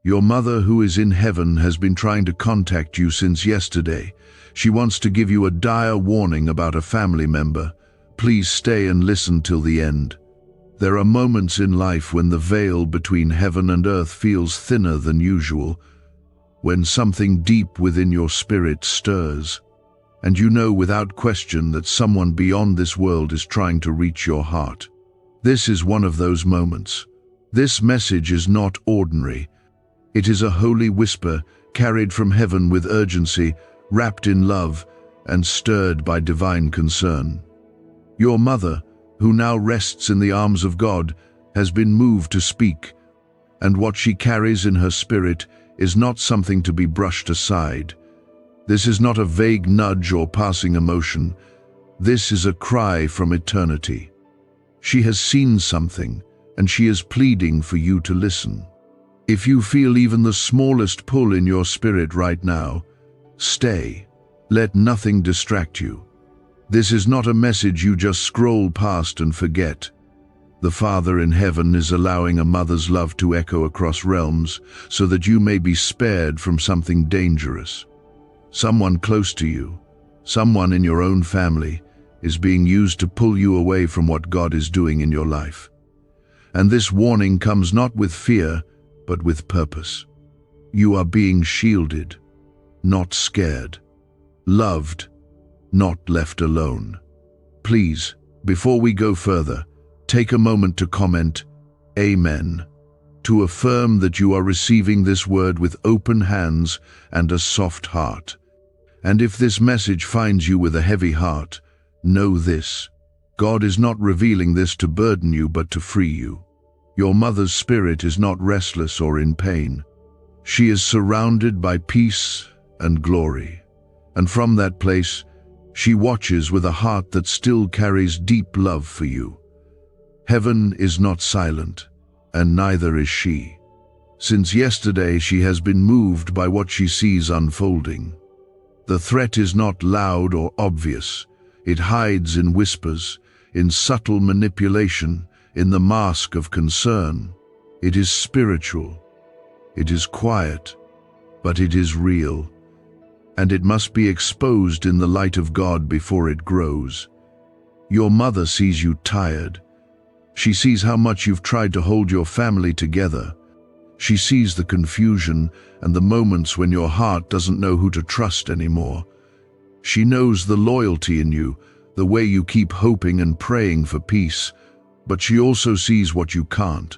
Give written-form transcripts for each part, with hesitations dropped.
Your mother, who is in heaven, has been trying to contact you since yesterday. She wants to give you a dire warning about a family member. Please stay and listen till the end. There are moments in life when the veil between heaven and earth feels thinner than usual, when something deep within your spirit stirs, and you know without question that someone beyond this world is trying to reach your heart. This is one of those moments. This message is not ordinary. It is a holy whisper carried from heaven with urgency, wrapped in love and stirred by divine concern. Your mother, who now rests in the arms of God, has been moved to speak, and what she carries in her spirit is not something to be brushed aside. This is not a vague nudge or passing emotion. This is a cry from eternity. She has seen something, and she is pleading for you to listen. If you feel even the smallest pull in your spirit right now, stay. Let nothing distract you. This is not a message you just scroll past and forget. The Father in heaven is allowing a mother's love to echo across realms so that you may be spared from something dangerous. Someone close to you, someone in your own family, is being used to pull you away from what God is doing in your life. And this warning comes not with fear, but with purpose. You are being shielded, not scared, loved, not left alone. Please, before we go further, take a moment to comment, Amen, to affirm that you are receiving this word with open hands and a soft heart. And if this message finds you with a heavy heart, know this: God is not revealing this to burden you but to free you. Your mother's spirit is not restless or in pain. She is surrounded by peace and glory. And from that place, she watches with a heart that still carries deep love for you. Heaven is not silent, and neither is she. Since yesterday, she has been moved by what she sees unfolding. The threat is not loud or obvious. It hides in whispers, in subtle manipulation, in the mask of concern. It is spiritual. It is quiet, but it is real. And it must be exposed in the light of God before it grows. Your mother sees you tired. She sees how much you've tried to hold your family together. She sees the confusion and the moments when your heart doesn't know who to trust anymore. She knows the loyalty in you, the way you keep hoping and praying for peace, but she also sees what you can't.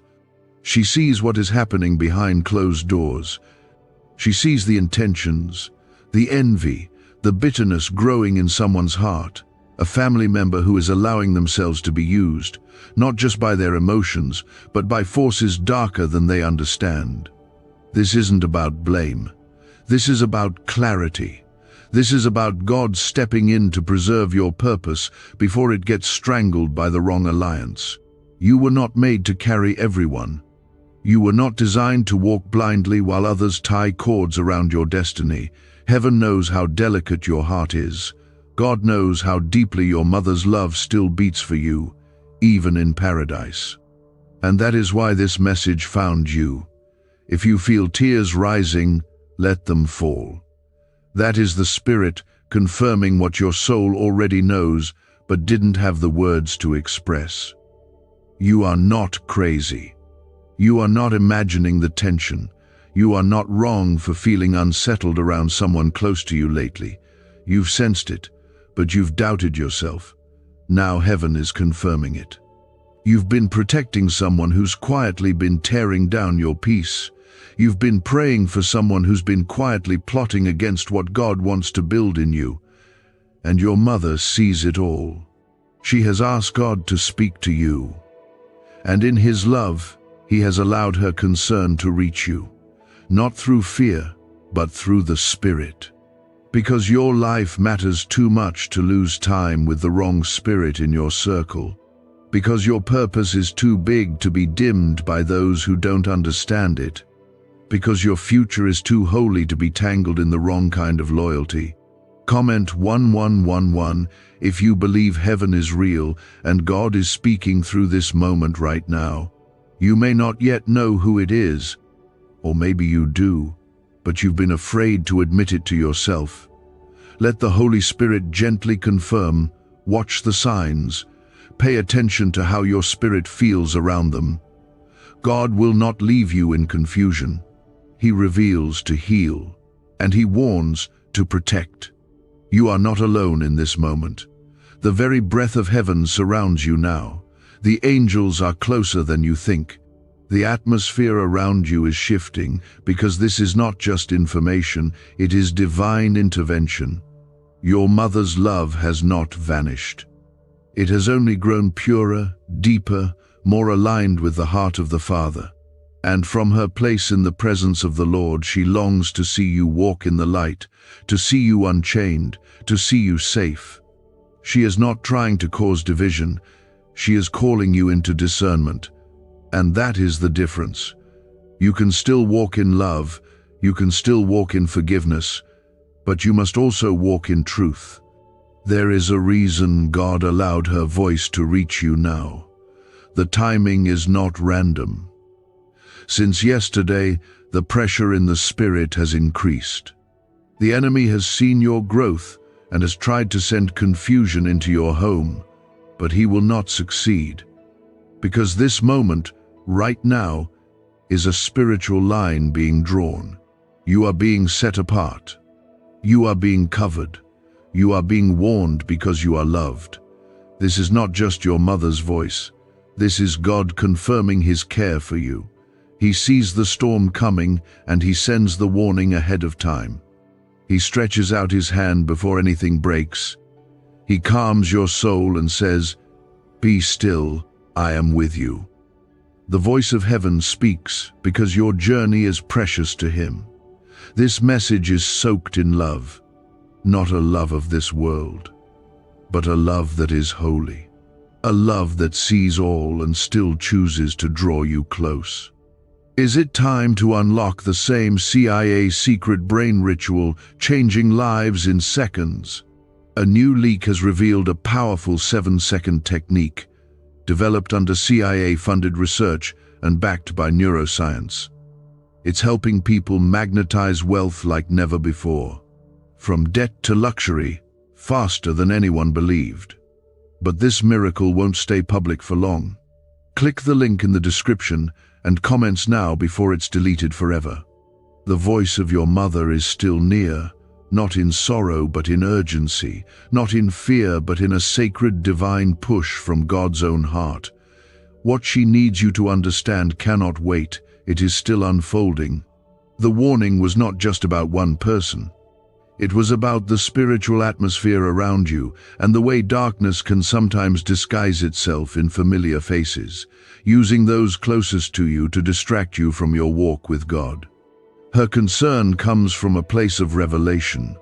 She sees what is happening behind closed doors. She sees the intentions, the envy, the bitterness growing in someone's heart, a family member who is allowing themselves to be used, not just by their emotions, but by forces darker than they understand. This isn't about blame. This is about clarity. This is about God stepping in to preserve your purpose before it gets strangled by the wrong alliance. You were not made to carry everyone. You were not designed to walk blindly while others tie cords around your destiny. Heaven knows how delicate your heart is. God knows how deeply your mother's love still beats for you, even in paradise. And that is why this message found you. If you feel tears rising, let them fall. That is the Spirit confirming what your soul already knows but didn't have the words to express. You are not crazy. You are not imagining the tension. You are not wrong for feeling unsettled around someone close to you lately. You've sensed it, but you've doubted yourself. Now heaven is confirming it. You've been protecting someone who's quietly been tearing down your peace. You've been praying for someone who's been quietly plotting against what God wants to build in you. And your mother sees it all. She has asked God to speak to you. And in His love, He has allowed her concern to reach you. Not through fear, but through the Spirit. Because your life matters too much to lose time with the wrong spirit in your circle. Because your purpose is too big to be dimmed by those who don't understand it. Because your future is too holy to be tangled in the wrong kind of loyalty. Comment 1111 if you believe heaven is real and God is speaking through this moment right now. You may not yet know who it is, or maybe you do, but you've been afraid to admit it to yourself. Let the Holy Spirit gently confirm. Watch the signs. Pay attention to how your spirit feels around them. God will not leave you in confusion. He reveals to heal, and He warns to protect. You are not alone in this moment. The very breath of heaven surrounds you now. The angels are closer than you think. The atmosphere around you is shifting because this is not just information, it is divine intervention. Your mother's love has not vanished. It has only grown purer, deeper, more aligned with the heart of the Father. And from her place in the presence of the Lord, she longs to see you walk in the light, to see you unchained, to see you safe. She is not trying to cause division. She is calling you into discernment. And that is the difference. You can still walk in love, you can still walk in forgiveness, but you must also walk in truth. There is a reason God allowed her voice to reach you now. The timing is not random. Since yesterday, the pressure in the spirit has increased. The enemy has seen your growth and has tried to send confusion into your home, but he will not succeed. Because this moment, right now, is a spiritual line being drawn. You are being set apart. You are being covered. You are being warned because you are loved. This is not just your mother's voice. This is God confirming His care for you. He sees the storm coming and He sends the warning ahead of time. He stretches out His hand before anything breaks. He calms your soul and says, "Be still, I am with you." The voice of heaven speaks because your journey is precious to Him. This message is soaked in love, not a love of this world, but a love that is holy, a love that sees all and still chooses to draw you close. Is it time to unlock the same CIA secret brain ritual, changing lives in seconds? A new leak has revealed a powerful 7-second technique, developed under CIA-funded research and backed by neuroscience. It's helping people magnetize wealth like never before, from debt to luxury, faster than anyone believed. But this miracle won't stay public for long. Click the link in the description and comments now before it's deleted forever. The voice of your mother is still near, not in sorrow but in urgency, not in fear but in a sacred divine push from God's own heart. What she needs you to understand cannot wait, it is still unfolding. The warning was not just about one person. It was about the spiritual atmosphere around you and the way darkness can sometimes disguise itself in familiar faces, using those closest to you to distract you from your walk with God. Her concern comes from a place of revelation.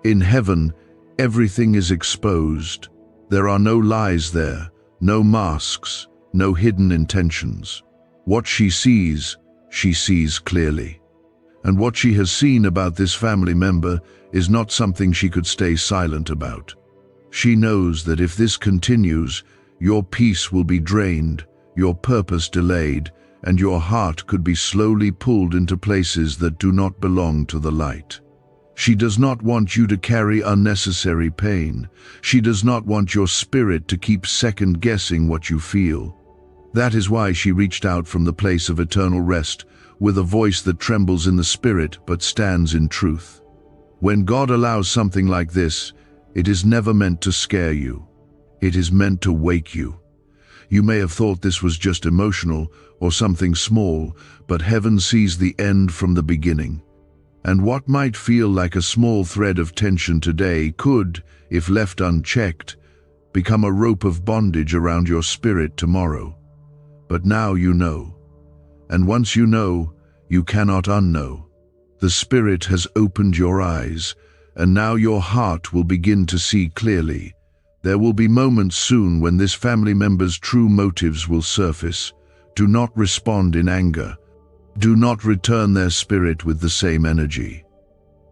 In heaven, everything is exposed. There are no lies there, no masks, no hidden intentions. What she sees clearly. And what she has seen about this family member is not something she could stay silent about. She knows that if this continues, your peace will be drained, your purpose delayed, and your heart could be slowly pulled into places that do not belong to the light. She does not want you to carry unnecessary pain. She does not want your spirit to keep second-guessing what you feel. That is why she reached out from the place of eternal rest, with a voice that trembles in the spirit but stands in truth. When God allows something like this, it is never meant to scare you. It is meant to wake you. You may have thought this was just emotional or something small, but heaven sees the end from the beginning. And what might feel like a small thread of tension today could, if left unchecked, become a rope of bondage around your spirit tomorrow. But now you know. And once you know, you cannot unknow. The Spirit has opened your eyes, and now your heart will begin to see clearly. There will be moments soon when this family member's true motives will surface. Do not respond in anger. Do not return their spirit with the same energy.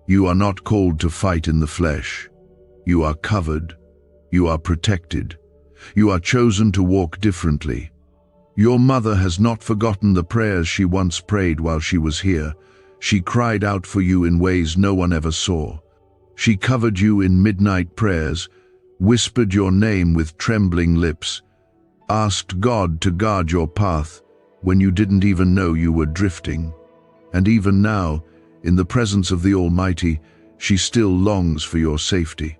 You are not called to fight in the flesh. You are covered. You are protected. You are chosen to walk differently. Your mother has not forgotten the prayers she once prayed while she was here. She cried out for you in ways no one ever saw. She covered you in midnight prayers, whispered your name with trembling lips, asked God to guard your path when you didn't even know you were drifting. And even now, in the presence of the Almighty, she still longs for your safety.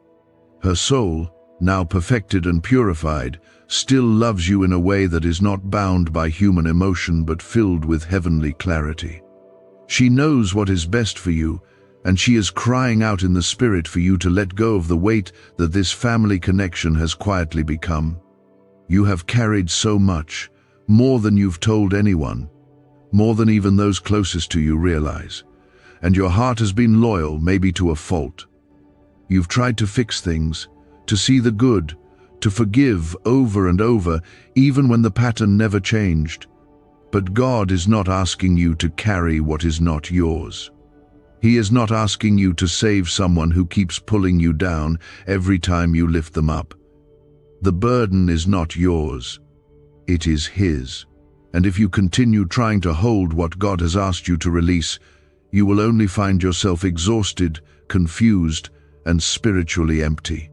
Her soul, now perfected and purified, still loves you in a way that is not bound by human emotion but filled with heavenly clarity. She knows what is best for you, and she is crying out in the Spirit for you to let go of the weight that this family connection has quietly become. You have carried so much, more than you've told anyone, more than even those closest to you realize. And your heart has been loyal, maybe to a fault. You've tried to fix things, to see the good, to forgive over and over, even when the pattern never changed. But God is not asking you to carry what is not yours. He is not asking you to save someone who keeps pulling you down every time you lift them up. The burden is not yours. It is His. And if you continue trying to hold what God has asked you to release, you will only find yourself exhausted, confused, and spiritually empty.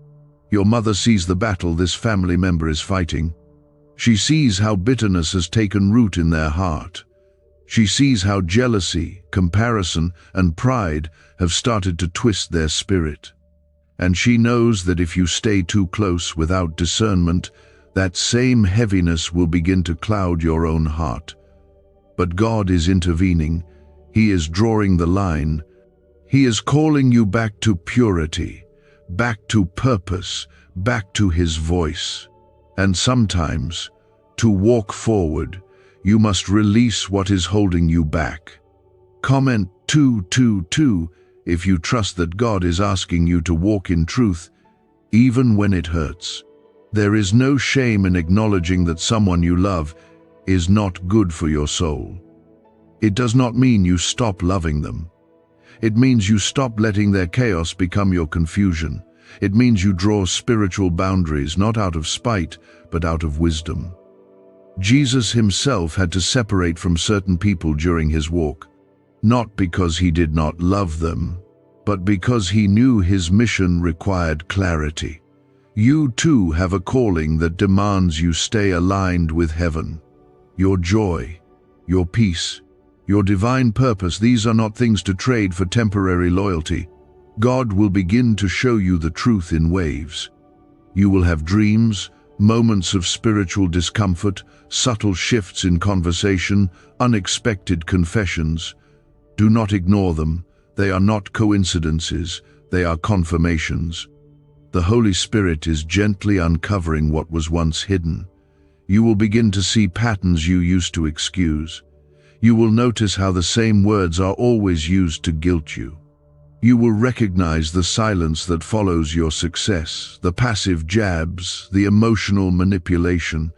Your mother sees the battle this family member is fighting. She sees how bitterness has taken root in their heart. She sees how jealousy, comparison, and pride have started to twist their spirit. And she knows that if you stay too close without discernment, that same heaviness will begin to cloud your own heart. But God is intervening. He is drawing the line. He is calling you back to purity, back to purpose, back to His voice. And sometimes, to walk forward, you must release what is holding you back. Comment 222 if you trust that God is asking you to walk in truth, even when it hurts. There is no shame in acknowledging that someone you love is not good for your soul. It does not mean you stop loving them. It means you stop letting their chaos become your confusion. It means you draw spiritual boundaries, not out of spite, but out of wisdom. Jesus Himself had to separate from certain people during His walk, not because He did not love them, but because He knew His mission required clarity. You too have a calling that demands you stay aligned with heaven. Your joy, your peace, your divine purpose, these are not things to trade for temporary loyalty. God will begin to show you the truth in waves. You will have dreams, moments of spiritual discomfort, subtle shifts in conversation, unexpected confessions. Do not ignore them. They are not coincidences, they are confirmations. The Holy Spirit is gently uncovering what was once hidden. You will begin to see patterns you used to excuse. You will notice how the same words are always used to guilt you. You will recognize the silence that follows your success, the passive jabs, the emotional manipulation.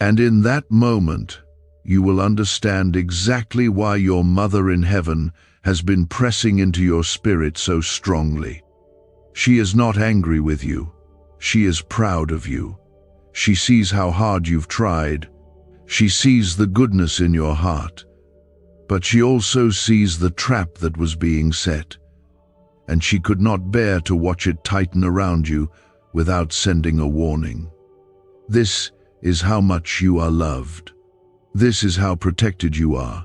And in that moment, you will understand exactly why your Mother in heaven has been pressing into your spirit so strongly. She is not angry with you. She is proud of you. She sees how hard you've tried. She sees the goodness in your heart. But she also sees the trap that was being set. And she could not bear to watch it tighten around you without sending a warning. This is how much you are loved. This is how protected you are,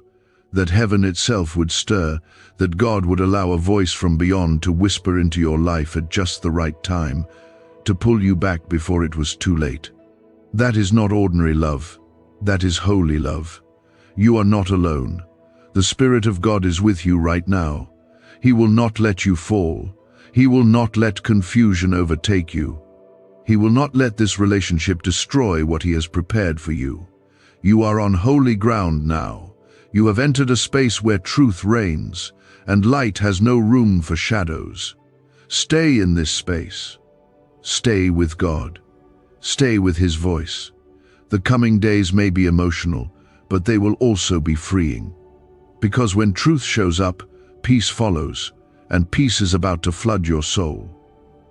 that heaven itself would stir, that God would allow a voice from beyond to whisper into your life at just the right time, to pull you back before it was too late. That is not ordinary love. That is holy love. You are not alone. The Spirit of God is with you right now. He will not let you fall. He will not let confusion overtake you. He will not let this relationship destroy what He has prepared for you. You are on holy ground now. You have entered a space where truth reigns, and light has no room for shadows. Stay in this space. Stay with God. Stay with His voice. The coming days may be emotional, but they will also be freeing. Because when truth shows up, peace follows, and peace is about to flood your soul.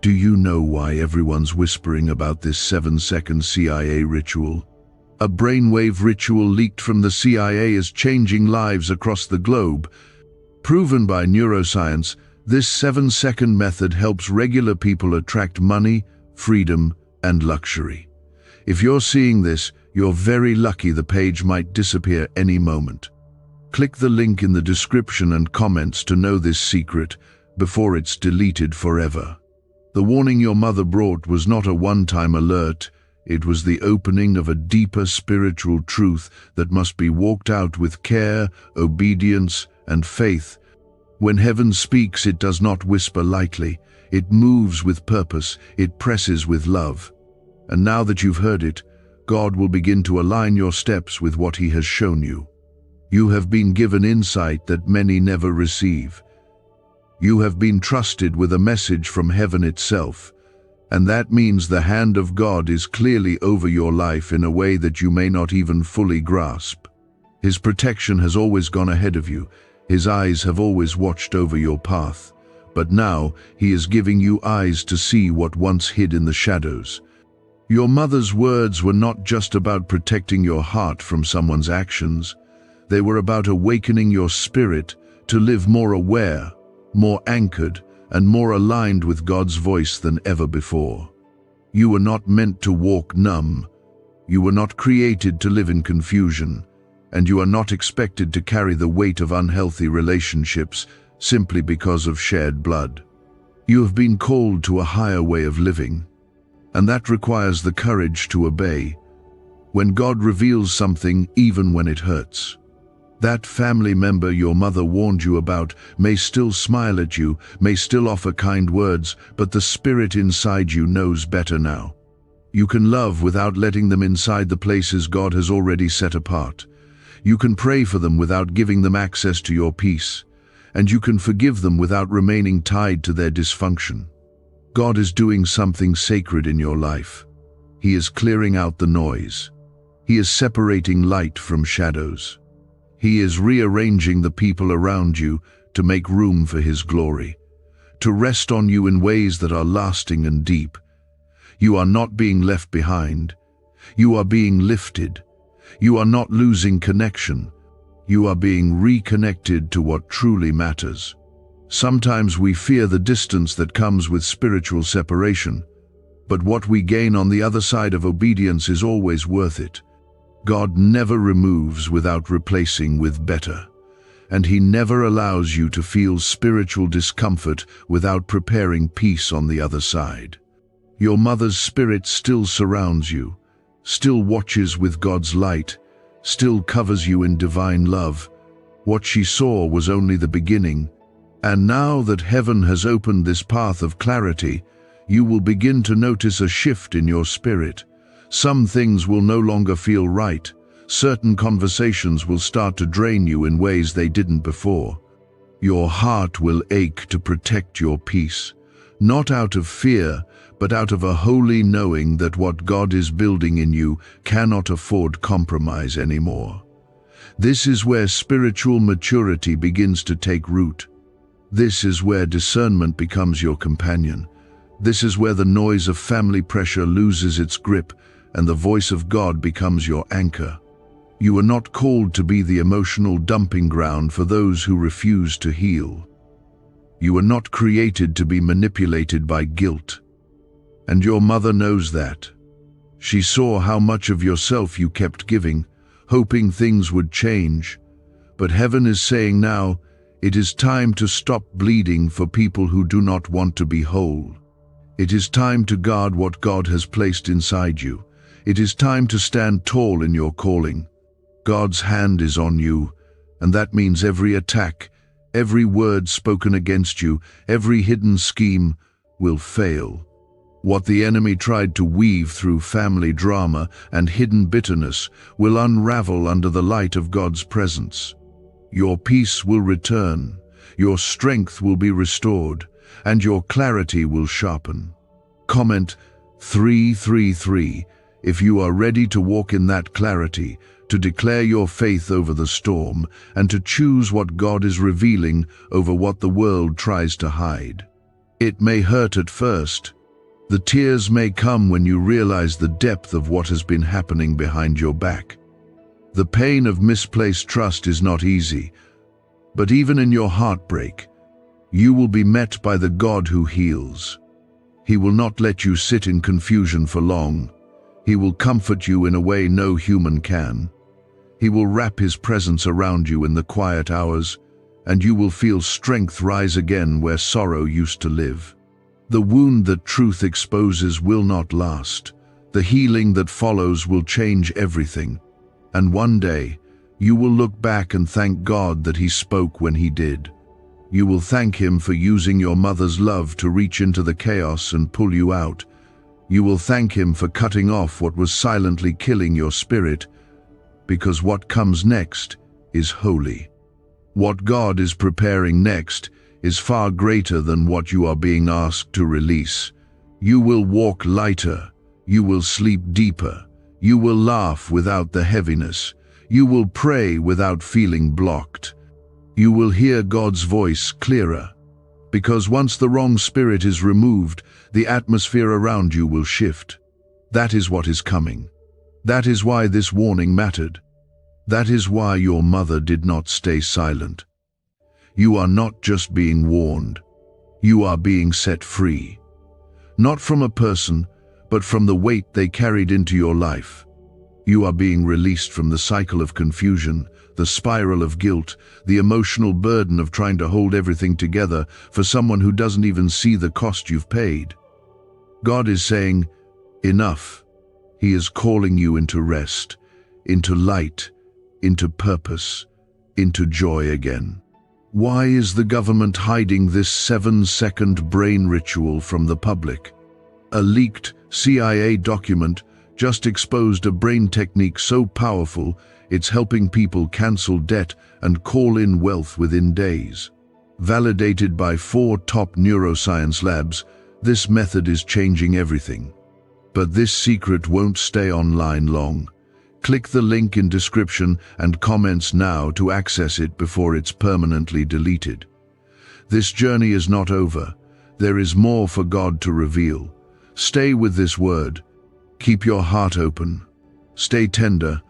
Do you know why everyone's whispering about this 7-second CIA ritual? A brainwave ritual leaked from the CIA is changing lives across the globe. Proven by neuroscience, this 7-second method helps regular people attract money, freedom, and luxury. If you're seeing this, you're very lucky. The page might disappear any moment. Click the link in the description and comments to know this secret before it's deleted forever. The warning your mother brought was not a one-time alert. It was the opening of a deeper spiritual truth that must be walked out with care, obedience, and faith. When heaven speaks, it does not whisper lightly. It moves with purpose. It presses with love. And now that you've heard it, God will begin to align your steps with what He has shown you. You have been given insight that many never receive. You have been trusted with a message from heaven itself, and that means the hand of God is clearly over your life in a way that you may not even fully grasp. His protection has always gone ahead of you. His eyes have always watched over your path. But now He is giving you eyes to see what once hid in the shadows. Your mother's words were not just about protecting your heart from someone's actions. They were about awakening your spirit to live more aware, more anchored, and more aligned with God's voice than ever before. You were not meant to walk numb. You were not created to live in confusion, and you are not expected to carry the weight of unhealthy relationships simply because of shared blood. You have been called to a higher way of living, and that requires the courage to obey. When God reveals something, even when it hurts, that family member your mother warned you about may still smile at you, may still offer kind words, but the spirit inside you knows better now. You can love without letting them inside the places God has already set apart. You can pray for them without giving them access to your peace, and you can forgive them without remaining tied to their dysfunction. God is doing something sacred in your life. He is clearing out the noise. He is separating light from shadows. He is rearranging the people around you to make room for His glory, to rest on you in ways that are lasting and deep. You are not being left behind. You are being lifted. You are not losing connection. You are being reconnected to what truly matters. Sometimes we fear the distance that comes with spiritual separation, but what we gain on the other side of obedience is always worth it. God never removes without replacing with better, and He never allows you to feel spiritual discomfort without preparing peace on the other side. Your mother's spirit still surrounds you, still watches with God's light, still covers you in divine love. What she saw was only the beginning, and now that heaven has opened this path of clarity, you will begin to notice a shift in your spirit. Some things will no longer feel right. Certain conversations will start to drain you in ways they didn't before. Your heart will ache to protect your peace, not out of fear, but out of a holy knowing that what God is building in you cannot afford compromise anymore. This is where spiritual maturity begins to take root. This is where discernment becomes your companion. This is where the noise of family pressure loses its grip and the voice of God becomes your anchor. You are not called to be the emotional dumping ground for those who refuse to heal. You are not created to be manipulated by guilt. And your mother knows that. She saw how much of yourself you kept giving, hoping things would change. But heaven is saying now, it is time to stop bleeding for people who do not want to be whole. It is time to guard what God has placed inside you. It is time to stand tall in your calling. God's hand is on you, and that means every attack, every word spoken against you, every hidden scheme will fail. What the enemy tried to weave through family drama and hidden bitterness will unravel under the light of God's presence. Your peace will return, your strength will be restored, and your clarity will sharpen. Comment 333 if you are ready to walk in that clarity, to declare your faith over the storm, and to choose what God is revealing over what the world tries to hide. It may hurt at first. The tears may come when you realize the depth of what has been happening behind your back. The pain of misplaced trust is not easy, but even in your heartbreak, you will be met by the God who heals. He will not let you sit in confusion for long. He will comfort you in a way no human can. He will wrap His presence around you in the quiet hours, and you will feel strength rise again where sorrow used to live. The wound that truth exposes will not last. The healing that follows will change everything. And one day, you will look back and thank God that He spoke when He did. You will thank Him for using your mother's love to reach into the chaos and pull you out. You will thank Him for cutting off what was silently killing your spirit, because what comes next is holy. What God is preparing next is far greater than what you are being asked to release. You will walk lighter. You will sleep deeper. You will laugh without the heaviness. You will pray without feeling blocked. You will hear God's voice clearer. Because once the wrong spirit is removed, the atmosphere around you will shift. That is what is coming. That is why this warning mattered. That is why your mother did not stay silent. You are not just being warned. You are being set free. Not from a person, but from the weight they carried into your life. You are being released from the cycle of confusion, the spiral of guilt, the emotional burden of trying to hold everything together for someone who doesn't even see the cost you've paid. God is saying, enough. He is calling you into rest, into light, into purpose, into joy again. Why is the government hiding this 7-second brain ritual from the public? A leaked CIA document just exposed a brain technique so powerful it's helping people cancel debt and call in wealth within days. Validated by 4 top neuroscience labs, this method is changing everything. But this secret won't stay online long. Click the link in description and comments now to access it before it's permanently deleted. This journey is not over. There is more for God to reveal. Stay with this word. Keep your heart open. Stay tender,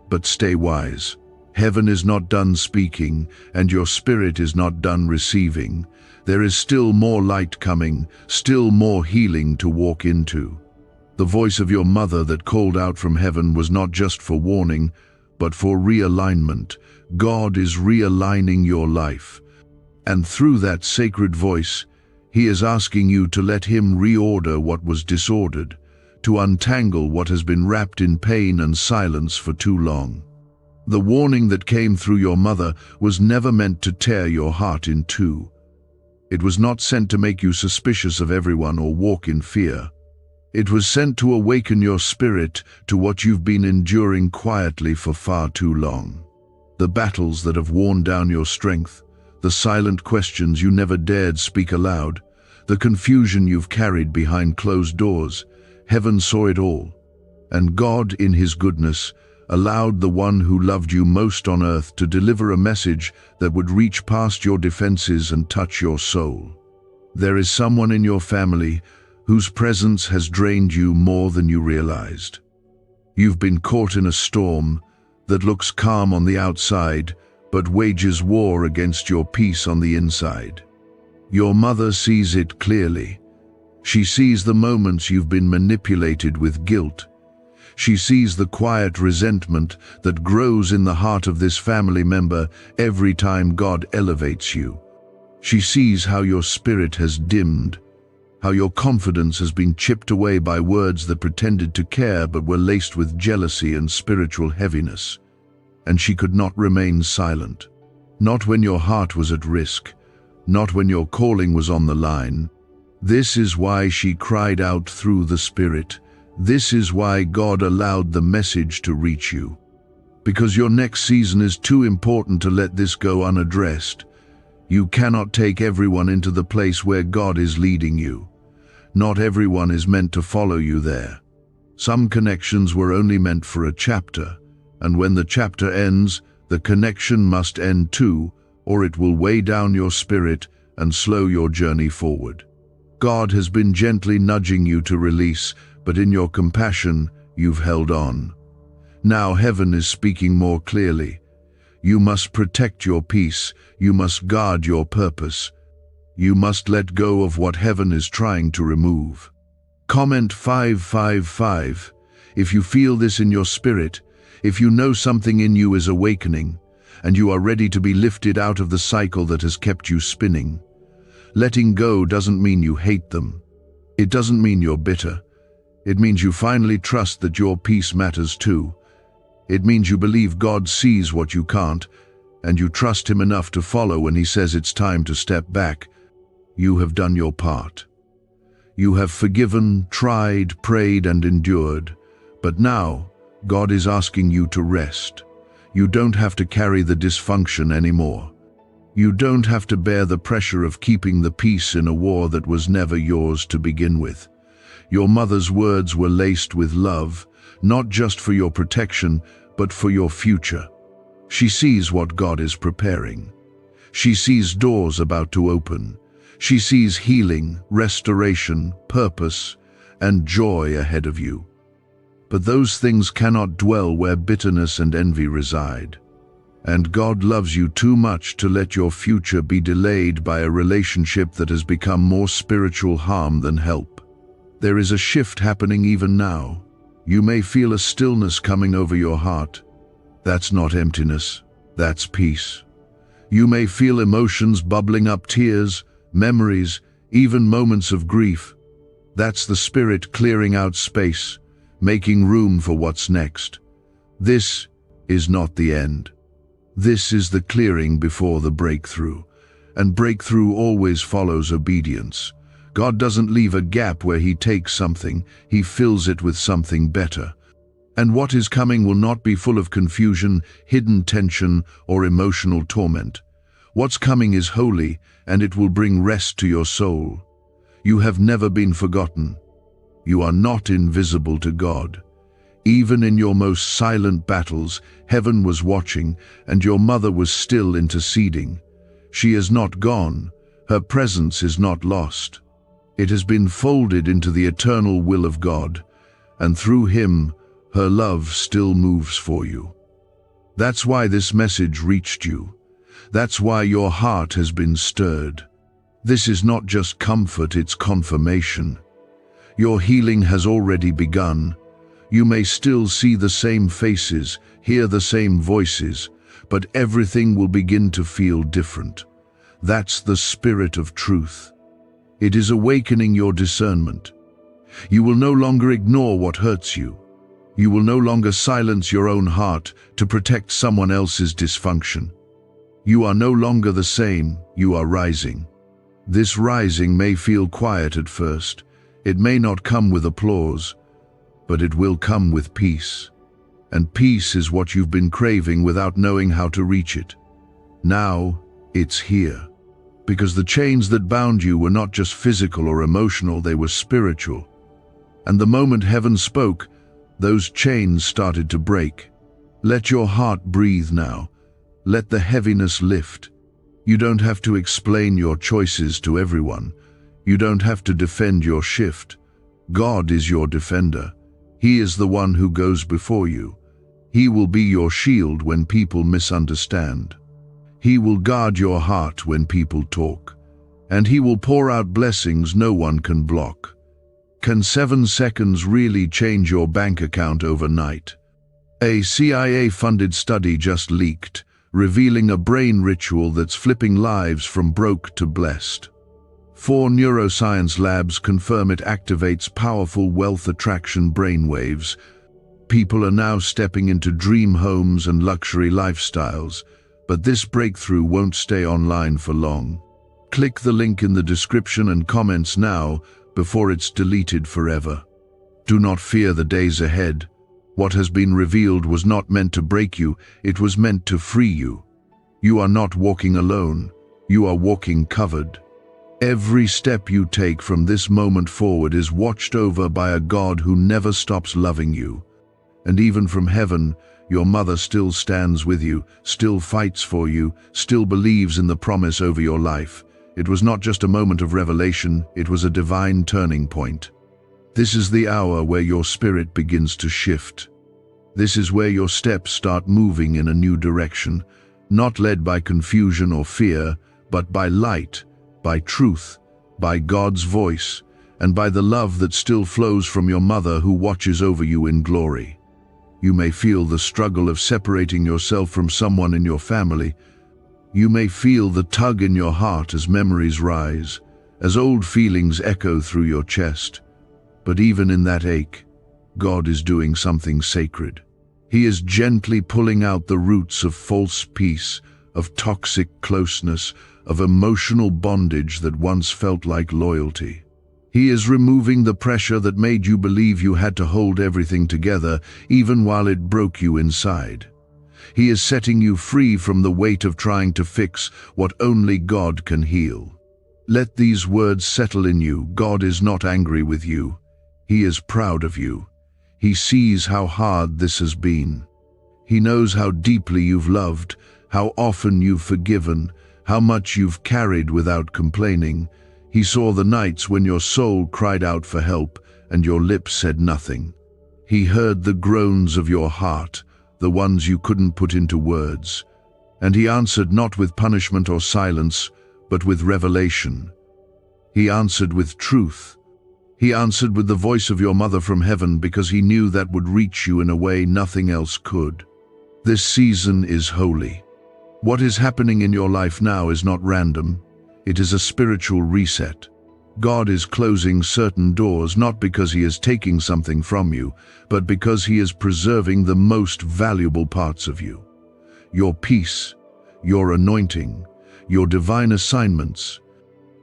but stay wise. Heaven is not done speaking, and your spirit is not done receiving. There is still more light coming, still more healing to walk into. The voice of your mother that called out from heaven was not just for warning, but for realignment. God is realigning your life. And through that sacred voice, He is asking you to let Him reorder what was disordered, to untangle what has been wrapped in pain and silence for too long. The warning that came through your mother was never meant to tear your heart in two. It was not sent to make you suspicious of everyone or walk in fear. It was sent to awaken your spirit to what you've been enduring quietly for far too long. The battles that have worn down your strength, the silent questions you never dared speak aloud, the confusion you've carried behind closed doors. Heaven saw it all, and God, in His goodness, allowed the one who loved you most on earth to deliver a message that would reach past your defenses and touch your soul. There is someone in your family whose presence has drained you more than you realized. You've been caught in a storm that looks calm on the outside, but wages war against your peace on the inside. Your mother sees it clearly. She sees the moments you've been manipulated with guilt. She sees the quiet resentment that grows in the heart of this family member every time God elevates you. She sees how your spirit has dimmed, how your confidence has been chipped away by words that pretended to care but were laced with jealousy and spiritual heaviness. And she could not remain silent. Not when your heart was at risk, not when your calling was on the line. This is why she cried out through the Spirit. This is why God allowed the message to reach you. Because your next season is too important to let this go unaddressed. You cannot take everyone into the place where God is leading you. Not everyone is meant to follow you there. Some connections were only meant for a chapter, and when the chapter ends, the connection must end too, or it will weigh down your spirit and slow your journey forward. God has been gently nudging you to release, but in your compassion, you've held on. Now heaven is speaking more clearly. You must protect your peace. You must guard your purpose. You must let go of what heaven is trying to remove. Comment 555 if you feel this in your spirit, if you know something in you is awakening, and you are ready to be lifted out of the cycle that has kept you spinning. Letting go doesn't mean you hate them. It doesn't mean you're bitter. It means you finally trust that your peace matters too. It means you believe God sees what you can't, and you trust Him enough to follow when He says it's time to step back. You have done your part. You have forgiven, tried, prayed, and endured. But now, God is asking you to rest. You don't have to carry the dysfunction anymore. You don't have to bear the pressure of keeping the peace in a war that was never yours to begin with. Your mother's words were laced with love, not just for your protection, but for your future. She sees what God is preparing. She sees doors about to open. She sees healing, restoration, purpose, and joy ahead of you. But those things cannot dwell where bitterness and envy reside. And God loves you too much to let your future be delayed by a relationship that has become more spiritual harm than help. There is a shift happening even now. You may feel a stillness coming over your heart. That's not emptiness, that's peace. You may feel emotions bubbling up, tears, memories, even moments of grief. That's the Spirit clearing out space, making room for what's next. This is not the end. This is the clearing before the breakthrough. And breakthrough always follows obedience. God doesn't leave a gap where He takes something, He fills it with something better. And what is coming will not be full of confusion, hidden tension, or emotional torment. What's coming is holy, and it will bring rest to your soul. You have never been forgotten. You are not invisible to God. Even in your most silent battles, heaven was watching, and your mother was still interceding. She is not gone. Her presence is not lost. It has been folded into the eternal will of God, and through Him, her love still moves for you. That's why this message reached you. That's why your heart has been stirred. This is not just comfort, it's confirmation. Your healing has already begun. You may still see the same faces, hear the same voices, but everything will begin to feel different. That's the Spirit of truth. It is awakening your discernment. You will no longer ignore what hurts you. You will no longer silence your own heart to protect someone else's dysfunction. You are no longer the same, you are rising. This rising may feel quiet at first. It may not come with applause, but it will come with peace. And peace is what you've been craving without knowing how to reach it. Now, it's here. Because the chains that bound you were not just physical or emotional, they were spiritual. And the moment heaven spoke, those chains started to break. Let your heart breathe now. Let the heaviness lift. You don't have to explain your choices to everyone. You don't have to defend your shift. God is your defender. He is the one who goes before you. He will be your shield when people misunderstand. He will guard your heart when people talk. And He will pour out blessings no one can block. Can 7 seconds really change your bank account overnight? A CIA-funded study just leaked, revealing a brain ritual that's flipping lives from broke to blessed. 4 neuroscience labs confirm it activates powerful wealth attraction brainwaves. People are now stepping into dream homes and luxury lifestyles, but this breakthrough won't stay online for long. Click the link in the description and comments now before it's deleted forever. Do not fear the days ahead. What has been revealed was not meant to break you, it was meant to free you. You are not walking alone, you are walking covered. Every step you take from this moment forward is watched over by a God who never stops loving you. And even from heaven, your mother still stands with you, still fights for you, still believes in the promise over your life. It was not just a moment of revelation, it was a divine turning point. This is the hour where your spirit begins to shift. This is where your steps start moving in a new direction, not led by confusion or fear, but by light, by truth, by God's voice, and by the love that still flows from your mother who watches over you in glory. You may feel the struggle of separating yourself from someone in your family. You may feel the tug in your heart as memories rise, as old feelings echo through your chest. But even in that ache, God is doing something sacred. He is gently pulling out the roots of false peace, of toxic closeness, of emotional bondage that once felt like loyalty. He is removing the pressure that made you believe you had to hold everything together, even while it broke you inside. He is setting you free from the weight of trying to fix what only God can heal. Let these words settle in you. God is not angry with you. He is proud of you. He sees how hard this has been. He knows how deeply you've loved, how often you've forgiven, how much you've carried without complaining. He saw the nights when your soul cried out for help and your lips said nothing. He heard the groans of your heart, the ones you couldn't put into words. And he answered not with punishment or silence, but with revelation. He answered with truth. He answered with the voice of your mother from heaven because he knew that would reach you in a way nothing else could. This season is holy. What is happening in your life now is not random. It is a spiritual reset. God is closing certain doors not because he is taking something from you, but because he is preserving the most valuable parts of you. Your peace, your anointing, your divine assignments.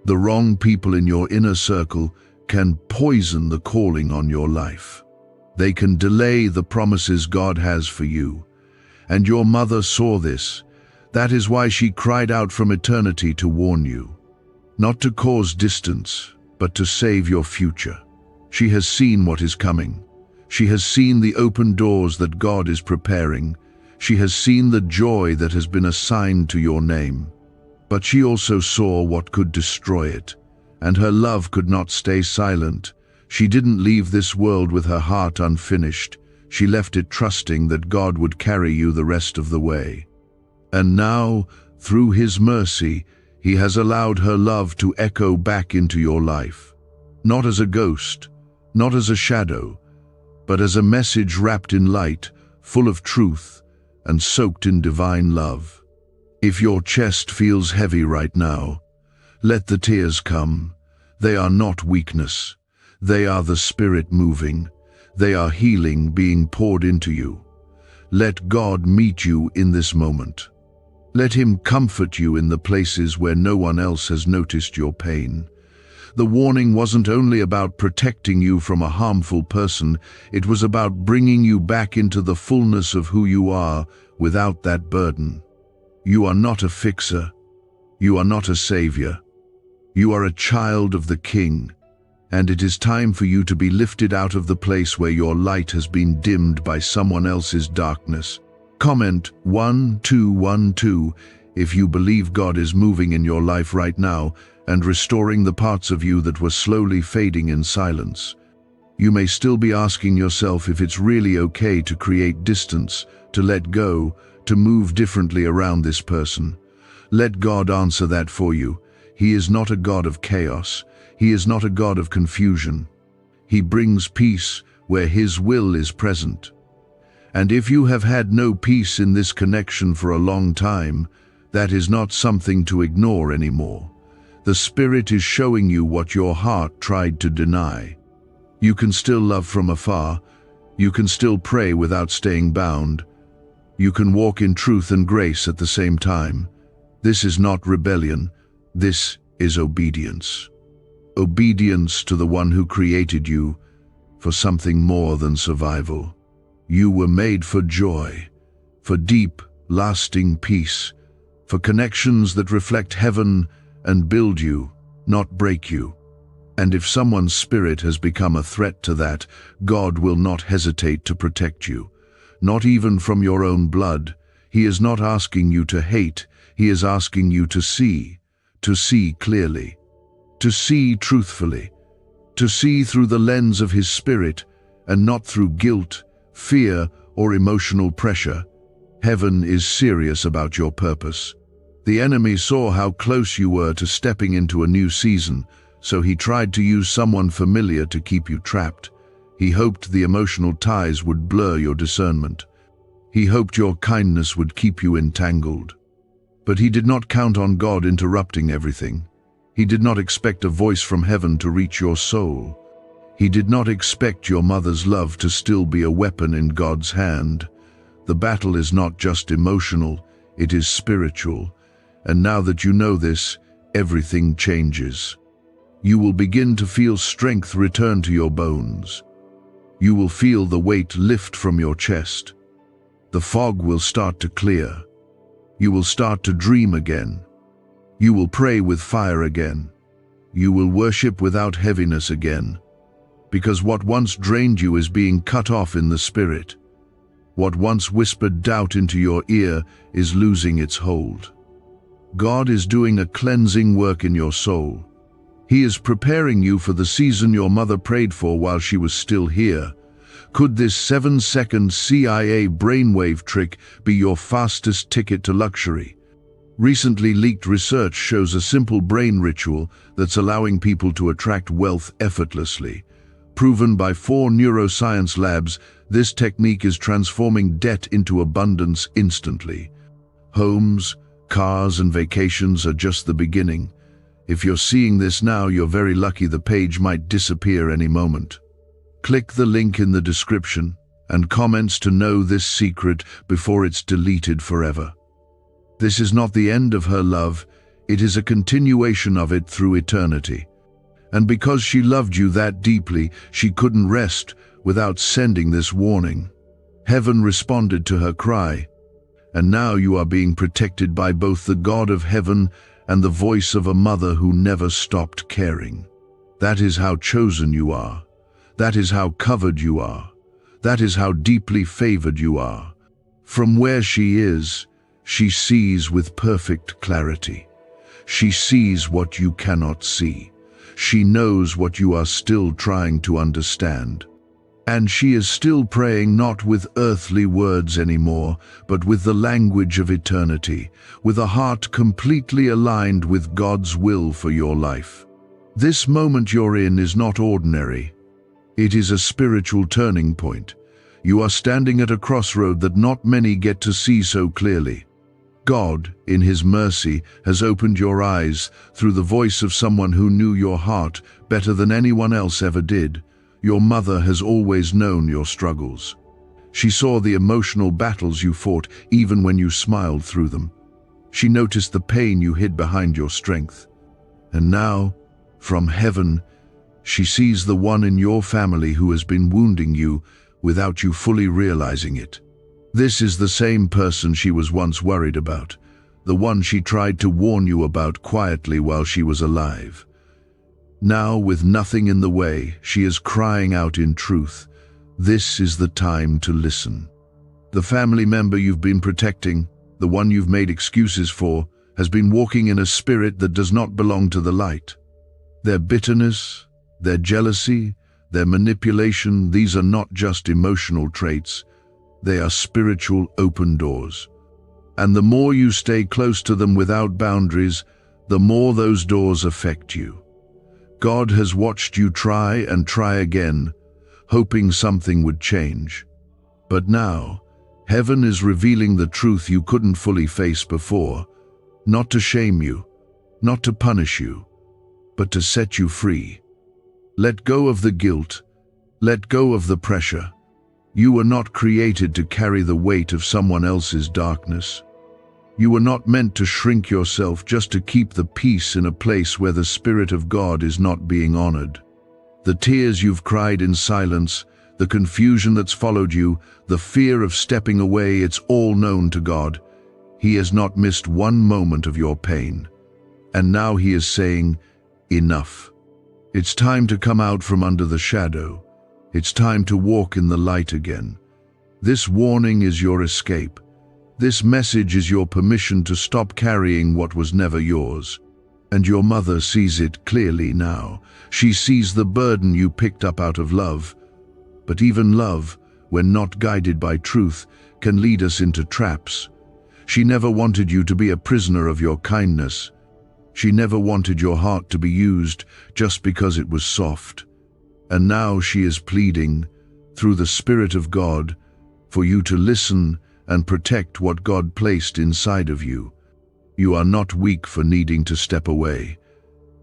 The wrong people in your inner circle can poison the calling on your life. They can delay the promises God has for you. And your mother saw this. That is why she cried out from eternity to warn you. Not to cause distance, but to save your future. She has seen what is coming. She has seen the open doors that God is preparing. She has seen the joy that has been assigned to your name. But she also saw what could destroy it. And her love could not stay silent. She didn't leave this world with her heart unfinished. She left it trusting that God would carry you the rest of the way. And now, through his mercy, he has allowed her love to echo back into your life. Not as a ghost, not as a shadow, but as a message wrapped in light, full of truth, and soaked in divine love. If your chest feels heavy right now, let the tears come. They are not weakness. They are the Spirit moving. They are healing being poured into you. Let God meet you in this moment. Let him comfort you in the places where no one else has noticed your pain. The warning wasn't only about protecting you from a harmful person, it was about bringing you back into the fullness of who you are without that burden. You are not a fixer. You are not a savior. You are a child of the King, and it is time for you to be lifted out of the place where your light has been dimmed by someone else's darkness. Comment 1212 if you believe God is moving in your life right now and restoring the parts of you that were slowly fading in silence. You may still be asking yourself if it's really okay to create distance, to let go, to move differently around this person. Let God answer that for you. He is not a God of chaos. He is not a God of confusion. He brings peace where his will is present. And if you have had no peace in this connection for a long time, that is not something to ignore anymore. The Spirit is showing you what your heart tried to deny. You can still love from afar. You can still pray without staying bound. You can walk in truth and grace at the same time. This is not rebellion. This is obedience. Obedience to the one who created you for something more than survival. You were made for joy, for deep, lasting peace, for connections that reflect heaven and build you, not break you. And if someone's spirit has become a threat to that, God will not hesitate to protect you. Not even from your own blood. He is not asking you to hate, he is asking you to see, to see clearly, to see truthfully, to see through the lens of His Spirit and not through guilt, fear, or emotional pressure. Heaven is serious about your purpose. The enemy saw how close you were to stepping into a new season, so he tried to use someone familiar to keep you trapped. He hoped the emotional ties would blur your discernment. He hoped your kindness would keep you entangled. But he did not count on God interrupting everything. He did not expect a voice from heaven to reach your soul. He did not expect your mother's love to still be a weapon in God's hand. The battle is not just emotional, it is spiritual. And now that you know this, everything changes. You will begin to feel strength return to your bones. You will feel the weight lift from your chest. The fog will start to clear. You will start to dream again. You will pray with fire again. You will worship without heaviness again. Because what once drained you is being cut off in the spirit. What once whispered doubt into your ear is losing its hold. God is doing a cleansing work in your soul. He is preparing you for the season your mother prayed for while she was still here. Could this 7-second CIA brainwave trick be your fastest ticket to luxury? Recently leaked research shows a simple brain ritual that's allowing people to attract wealth effortlessly. Proven by 4 neuroscience labs, this technique is transforming debt into abundance instantly. Homes, cars, and vacations are just the beginning. If you're seeing this now, you're very lucky. The page might disappear any moment. Click the link in the description and comments to know this secret before it's deleted forever. This is not the end of her love, it is a continuation of it through eternity. And because she loved you that deeply, she couldn't rest without sending this warning. Heaven responded to her cry, and now you are being protected by both the God of heaven and the voice of a mother who never stopped caring. That is how chosen you are. That is how covered you are. That is how deeply favored you are. From where she is, she sees with perfect clarity. She sees what you cannot see. She knows what you are still trying to understand. And she is still praying not with earthly words anymore, but with the language of eternity, with a heart completely aligned with God's will for your life. This moment you're in is not ordinary. It is a spiritual turning point. You are standing at a crossroad that not many get to see so clearly. God, in His mercy, has opened your eyes through the voice of someone who knew your heart better than anyone else ever did. Your mother has always known your struggles. She saw the emotional battles you fought even when you smiled through them. She noticed the pain you hid behind your strength. And now, from heaven, she sees the one in your family who has been wounding you without you fully realizing it. This is the same person she was once worried about, the one she tried to warn you about quietly while she was alive. Now, with nothing in the way, she is crying out in truth. This is the time to listen. The family member you've been protecting, the one you've made excuses for, has been walking in a spirit that does not belong to the light. Their bitterness, their jealousy, their manipulation, these are not just emotional traits. They are spiritual open doors. And the more you stay close to them without boundaries, the more those doors affect you. God has watched you try and try again, hoping something would change. But now, heaven is revealing the truth you couldn't fully face before, not to shame you, not to punish you, but to set you free. Let go of the guilt, let go of the pressure. You were not created to carry the weight of someone else's darkness. You were not meant to shrink yourself just to keep the peace in a place where the Spirit of God is not being honored. The tears you've cried in silence, the confusion that's followed you, the fear of stepping away, it's all known to God. He has not missed one moment of your pain. And now He is saying, enough. It's time to come out from under the shadow. It's time to walk in the light again. This warning is your escape. This message is your permission to stop carrying what was never yours. And your mother sees it clearly now. She sees the burden you picked up out of love. But even love, when not guided by truth, can lead us into traps. She never wanted you to be a prisoner of your kindness. She never wanted your heart to be used just because it was soft. And now she is pleading, through the Spirit of God, for you to listen and protect what God placed inside of you. You are not weak for needing to step away.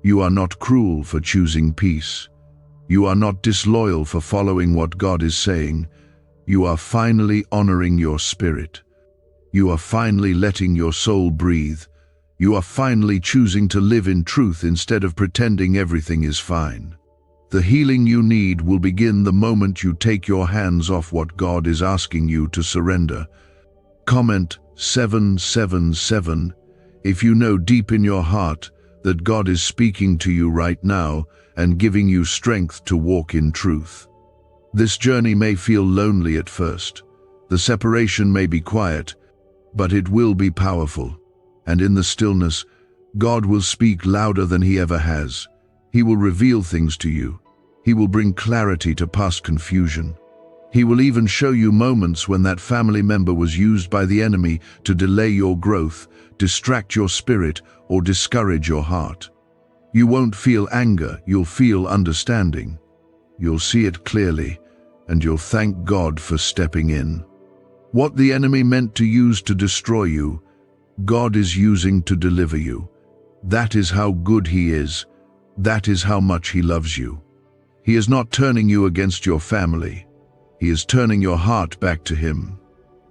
You are not cruel for choosing peace. You are not disloyal for following what God is saying. You are finally honoring your spirit. You are finally letting your soul breathe. You are finally choosing to live in truth instead of pretending everything is fine. The healing you need will begin the moment you take your hands off what God is asking you to surrender. Comment 777 if you know deep in your heart that God is speaking to you right now and giving you strength to walk in truth. This journey may feel lonely at first. The separation may be quiet, but it will be powerful. And in the stillness, God will speak louder than He ever has. He will reveal things to you. He will bring clarity to past confusion. He will even show you moments when that family member was used by the enemy to delay your growth, distract your spirit, or discourage your heart. You won't feel anger, you'll feel understanding. You'll see it clearly, and you'll thank God for stepping in. What the enemy meant to use to destroy you, God is using to deliver you. That is how good He is. That is how much He loves you. He is not turning you against your family. He is turning your heart back to Him.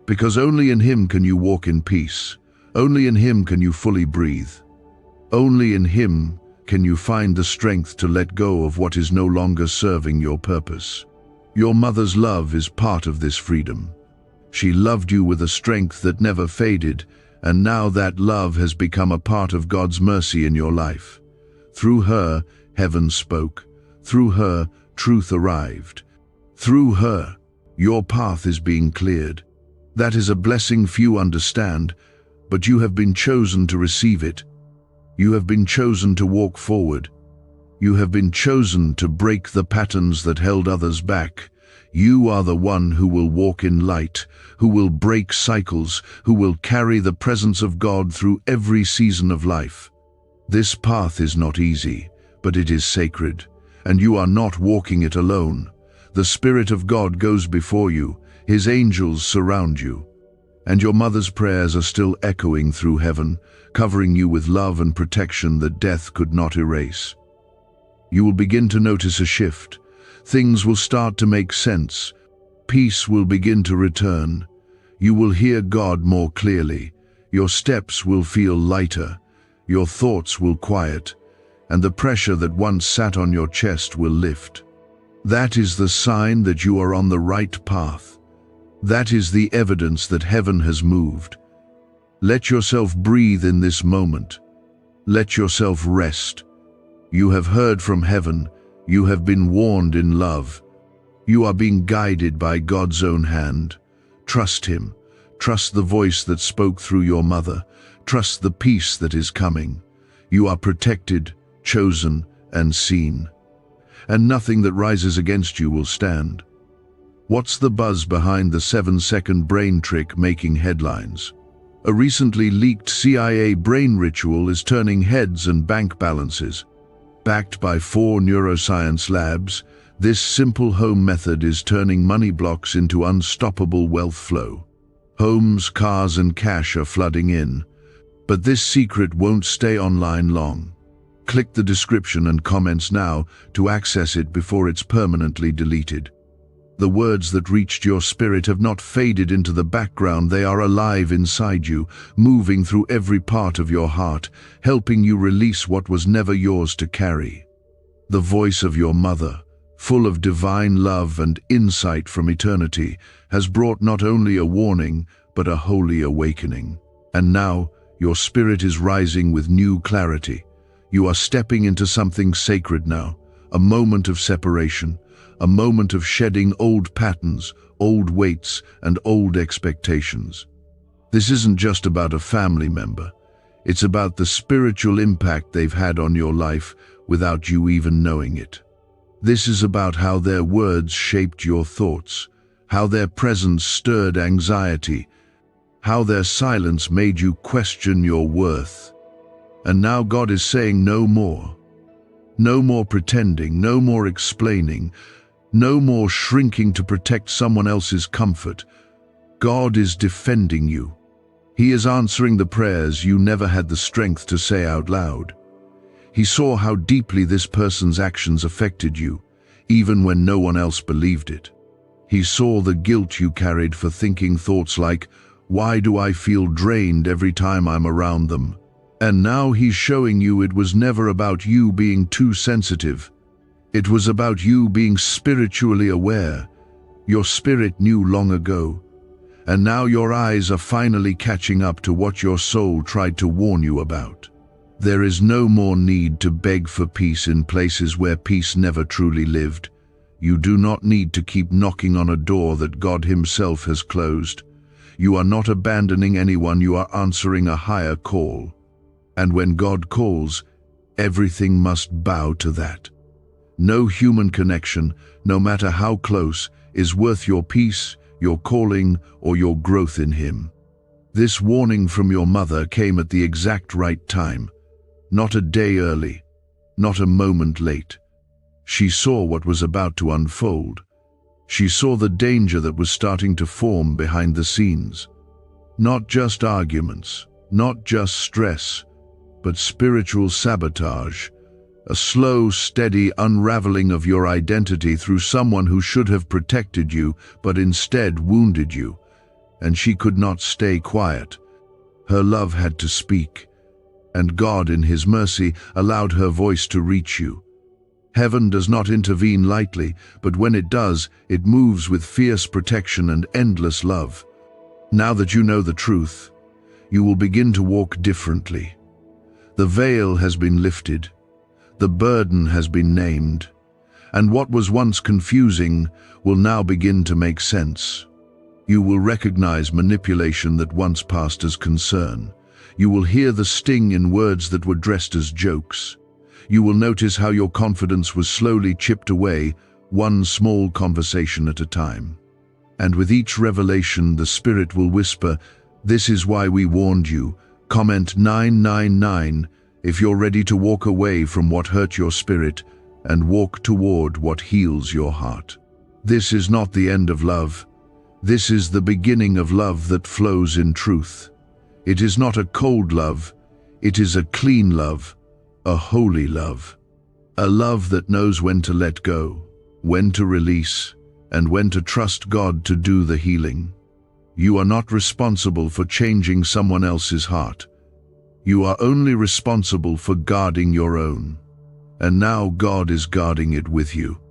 Because only in Him can you walk in peace. Only in Him can you fully breathe. Only in Him can you find the strength to let go of what is no longer serving your purpose. Your mother's love is part of this freedom. She loved you with a strength that never faded, and now that love has become a part of God's mercy in your life. Through her, heaven spoke. Through her, truth arrived. Through her, your path is being cleared. That is a blessing few understand, but you have been chosen to receive it. You have been chosen to walk forward. You have been chosen to break the patterns that held others back. You are the one who will walk in light, who will break cycles, who will carry the presence of God through every season of life. This path is not easy, but it is sacred, and you are not walking it alone. The Spirit of God goes before you, His angels surround you, and your mother's prayers are still echoing through heaven, covering you with love and protection that death could not erase. You will begin to notice a shift. Things will start to make sense. Peace will begin to return. You will hear God more clearly. Your steps will feel lighter. Your thoughts will quiet, and the pressure that once sat on your chest will lift. That is the sign that you are on the right path. That is the evidence that heaven has moved. Let yourself breathe in this moment. Let yourself rest. You have heard from heaven. You have been warned in love. You are being guided by God's own hand. Trust Him. Trust the voice that spoke through your mother. Trust the peace that is coming. You are protected, chosen, and seen. And nothing that rises against you will stand. What's the buzz behind the 7-second brain trick making headlines? A recently leaked CIA brain ritual is turning heads and bank balances. Backed by 4 neuroscience labs, this simple home method is turning money blocks into unstoppable wealth flow. Homes, cars, and cash are flooding in. But this secret won't stay online long. Click the description and comments now to access it before it's permanently deleted. The words that reached your spirit have not faded into the background. They are alive inside you, moving through every part of your heart, helping you release what was never yours to carry. The voice of your mother, full of divine love and insight from eternity, has brought not only a warning, but a holy awakening. And now, your spirit is rising with new clarity. You are stepping into something sacred now, a moment of separation, a moment of shedding old patterns, old weights, and old expectations. This isn't just about a family member. It's about the spiritual impact they've had on your life without you even knowing it. This is about how their words shaped your thoughts, how their presence stirred anxiety, how their silence made you question your worth. And now God is saying no more. No more pretending, no more explaining, no more shrinking to protect someone else's comfort. God is defending you. He is answering the prayers you never had the strength to say out loud. He saw how deeply this person's actions affected you, even when no one else believed it. He saw the guilt you carried for thinking thoughts like, "Why do I feel drained every time I'm around them?" And now he's showing you it was never about you being too sensitive. It was about you being spiritually aware. Your spirit knew long ago. And now your eyes are finally catching up to what your soul tried to warn you about. There is no more need to beg for peace in places where peace never truly lived. You do not need to keep knocking on a door that God Himself has closed. You are not abandoning anyone, you are answering a higher call. And when God calls, everything must bow to that. No human connection, no matter how close, is worth your peace, your calling, or your growth in Him. This warning from your mother came at the exact right time, not a day early, not a moment late. She saw what was about to unfold. She saw the danger that was starting to form behind the scenes. Not just arguments, not just stress, but spiritual sabotage, a slow, steady unraveling of your identity through someone who should have protected you, but instead wounded you. And she could not stay quiet. Her love had to speak, and God in His mercy allowed her voice to reach you. Heaven does not intervene lightly, but when it does, it moves with fierce protection and endless love. Now that you know the truth, you will begin to walk differently. The veil has been lifted, the burden has been named, and what was once confusing will now begin to make sense. You will recognize manipulation that once passed as concern. You will hear the sting in words that were dressed as jokes. You will notice how your confidence was slowly chipped away, one small conversation at a time. And with each revelation, the Spirit will whisper, "This is why we warned you." Comment 999 if you're ready to walk away from what hurt your spirit and walk toward what heals your heart. This is not the end of love. This is the beginning of love that flows in truth. It is not a cold love. It is a clean love, a holy love. A love that knows when to let go, when to release, and when to trust God to do the healing. You are not responsible for changing someone else's heart. You are only responsible for guarding your own. And now God is guarding it with you.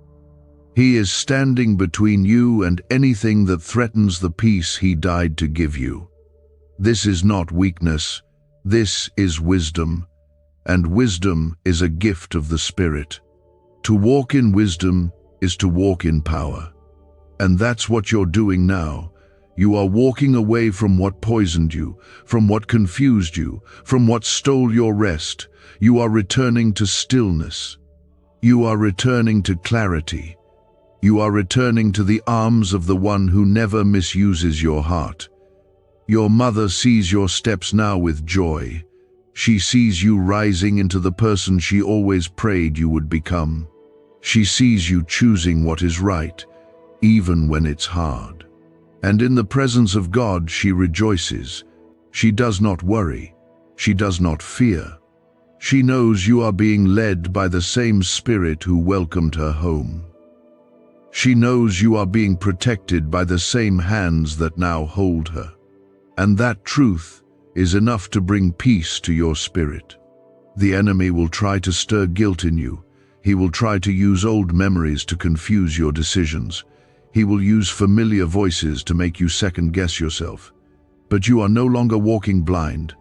He is standing between you and anything that threatens the peace He died to give you. This is not weakness. This is wisdom. And wisdom is a gift of the Spirit. To walk in wisdom is to walk in power. And that's what you're doing now. You are walking away from what poisoned you, from what confused you, from what stole your rest. You are returning to stillness. You are returning to clarity. You are returning to the arms of the one who never misuses your heart. Your mother sees your steps now with joy. She sees you rising into the person she always prayed you would become. She sees you choosing what is right, even when it's hard. And in the presence of God she rejoices. She does not worry. She does not fear. She knows you are being led by the same Spirit who welcomed her home. She knows you are being protected by the same hands that now hold her. And that truth is enough to bring peace to your spirit. The enemy will try to stir guilt in you. He will try to use old memories to confuse your decisions. He will use familiar voices to make you second-guess yourself. But you are no longer walking blind.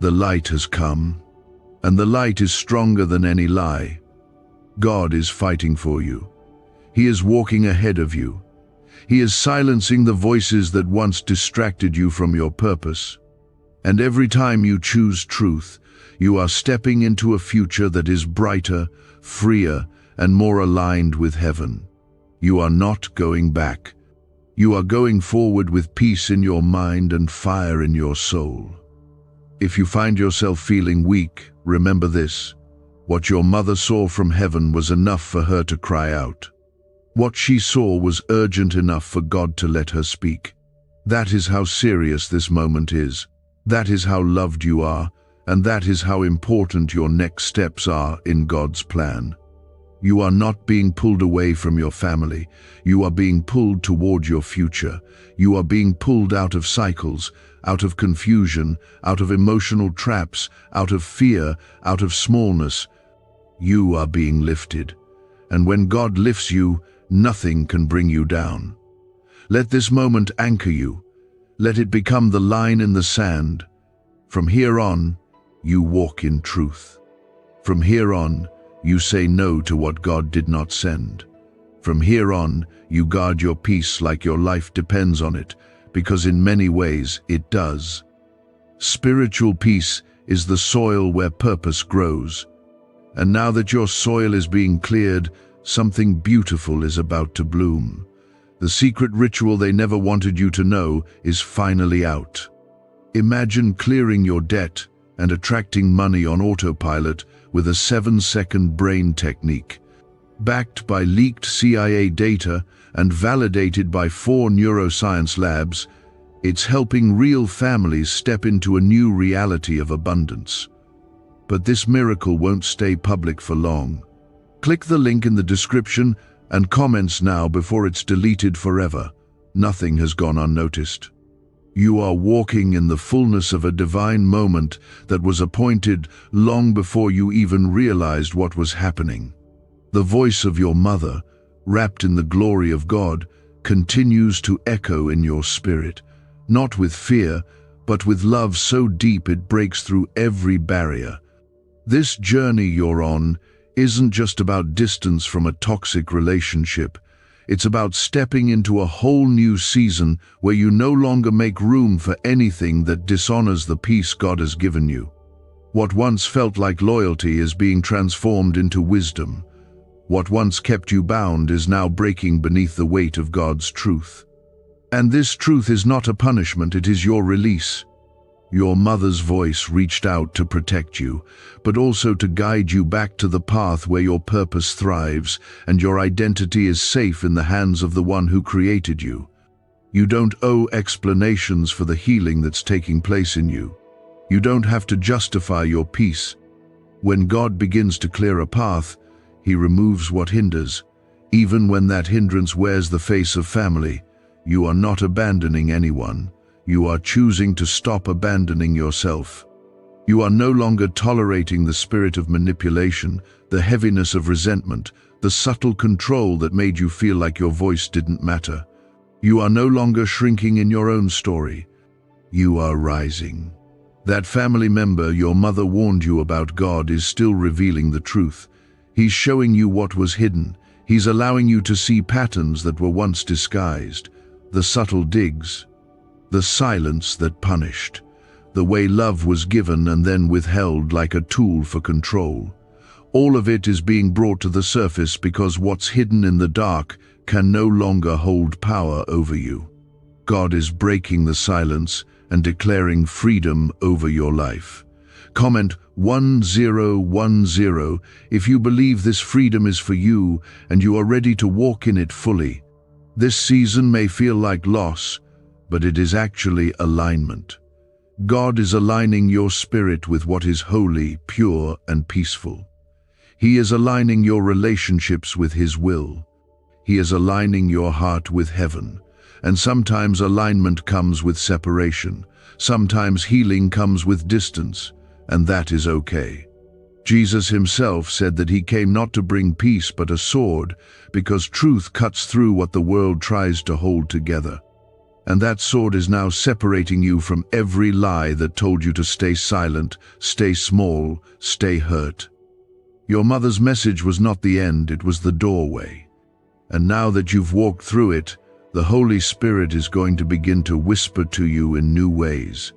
The light has come, and the light is stronger than any lie. God is fighting for you. He is walking ahead of you. He is silencing the voices that once distracted you from your purpose. And every time you choose truth, you are stepping into a future that is brighter, freer, and more aligned with heaven. You are not going back. You are going forward with peace in your mind and fire in your soul. If you find yourself feeling weak, remember this: what your mother saw from heaven was enough for her to cry out. What she saw was urgent enough for God to let her speak. That is how serious this moment is. That is how loved you are, and that is how important your next steps are in God's plan. You are not being pulled away from your family. You are being pulled toward your future. You are being pulled out of cycles, out of confusion, out of emotional traps, out of fear, out of smallness. You are being lifted. And when God lifts you, nothing can bring you down. Let this moment anchor you. Let it become the line in the sand. From here on, you walk in truth. From here on, you say no to what God did not send. From here on, you guard your peace like your life depends on it, because in many ways it does. Spiritual peace is the soil where purpose grows. And now that your soil is being cleared, something beautiful is about to bloom. The secret ritual they never wanted you to know is finally out. Imagine clearing your debt and attracting money on autopilot with a 7-second brain technique. Backed by leaked CIA data and validated by 4 neuroscience labs, it's helping real families step into a new reality of abundance. But this miracle won't stay public for long. Click the link in the description and comments now before it's deleted forever. Nothing has gone unnoticed. You are walking in the fullness of a divine moment that was appointed long before you even realized what was happening. The voice of your mother, wrapped in the glory of God, continues to echo in your spirit, not with fear, but with love so deep it breaks through every barrier. This journey you're on isn't just about distance from a toxic relationship. It's about stepping into a whole new season where you no longer make room for anything that dishonors the peace God has given you. What once felt like loyalty is being transformed into wisdom. What once kept you bound is now breaking beneath the weight of God's truth. And this truth is not a punishment, it is your release. Your mother's voice reached out to protect you, but also to guide you back to the path where your purpose thrives and your identity is safe in the hands of the one who created you. You don't owe explanations for the healing that's taking place in you. You don't have to justify your peace. When God begins to clear a path, He removes what hinders. Even when that hindrance wears the face of family, you are not abandoning anyone. You are choosing to stop abandoning yourself. You are no longer tolerating the spirit of manipulation, the heaviness of resentment, the subtle control that made you feel like your voice didn't matter. You are no longer shrinking in your own story. You are rising. That family member your mother warned you about God is still revealing the truth. He's showing you what was hidden. He's allowing you to see patterns that were once disguised, the subtle digs, the silence that punished, the way love was given and then withheld like a tool for control. All of it is being brought to the surface because what's hidden in the dark can no longer hold power over you. God is breaking the silence and declaring freedom over your life. Comment 1010 if you believe this freedom is for you and you are ready to walk in it fully. This season may feel like loss, but it is actually alignment. God is aligning your spirit with what is holy, pure, and peaceful. He is aligning your relationships with His will. He is aligning your heart with heaven. And sometimes alignment comes with separation. Sometimes healing comes with distance, and that is okay. Jesus Himself said that He came not to bring peace but a sword, because truth cuts through what the world tries to hold together. And that sword is now separating you from every lie that told you to stay silent, stay small, stay hurt. Your mother's message was not the end, it was the doorway. And now that you've walked through it, the Holy Spirit is going to begin to whisper to you in new ways.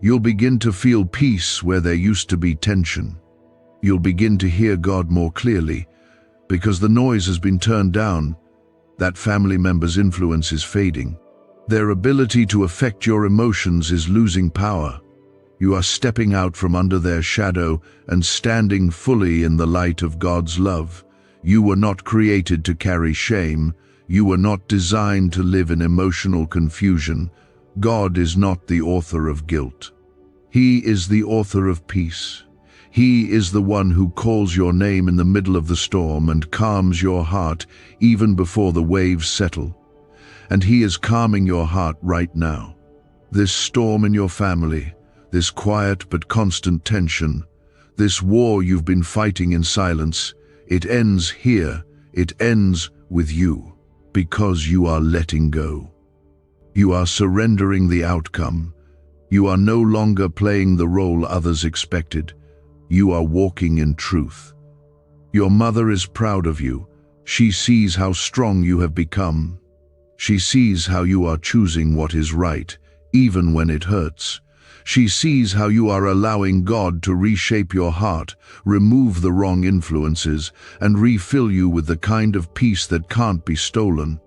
You'll begin to feel peace where there used to be tension. You'll begin to hear God more clearly, because the noise has been turned down. That family member's influence is fading. Their ability to affect your emotions is losing power. You are stepping out from under their shadow and standing fully in the light of God's love. You were not created to carry shame. You were not designed to live in emotional confusion. God is not the author of guilt. He is the author of peace. He is the one who calls your name in the middle of the storm and calms your heart even before the waves settle. And He is calming your heart right now. This storm in your family, this quiet but constant tension, this war you've been fighting in silence, it ends here. It ends with you, because you are letting go. You are surrendering the outcome. You are no longer playing the role others expected. You are walking in truth. Your mother is proud of you. She sees how strong you have become. She sees how you are choosing what is right, even when it hurts. She sees how you are allowing God to reshape your heart, remove the wrong influences, and refill you with the kind of peace that can't be stolen.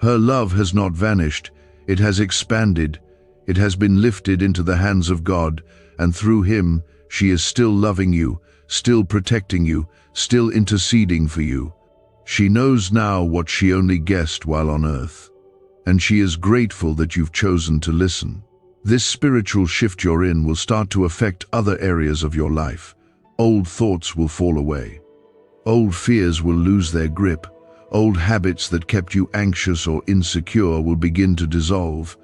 Her love has not vanished. It has expanded. It has been lifted into the hands of God, and through Him, she is still loving you, still protecting you, still interceding for you. She knows now what she only guessed while on earth, and she is grateful that you've chosen to listen. This spiritual shift you're in will start to affect other areas of your life. Old thoughts will fall away. Old fears will lose their grip. Old habits that kept you anxious or insecure will begin to dissolve,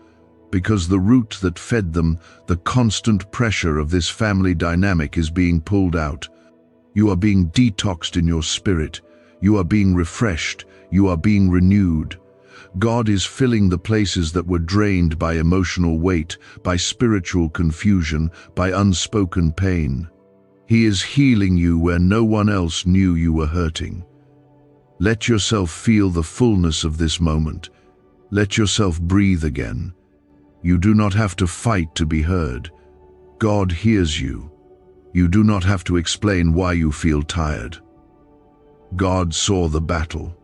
because the root that fed them, the constant pressure of this family dynamic, is being pulled out. You are being detoxed in your spirit. You are being refreshed. You are being renewed. God is filling the places that were drained by emotional weight, by spiritual confusion, by unspoken pain. He is healing you where no one else knew you were hurting. Let yourself feel the fullness of this moment. Let yourself breathe again. You do not have to fight to be heard. God hears you. You do not have to explain why you feel tired. God saw the battle.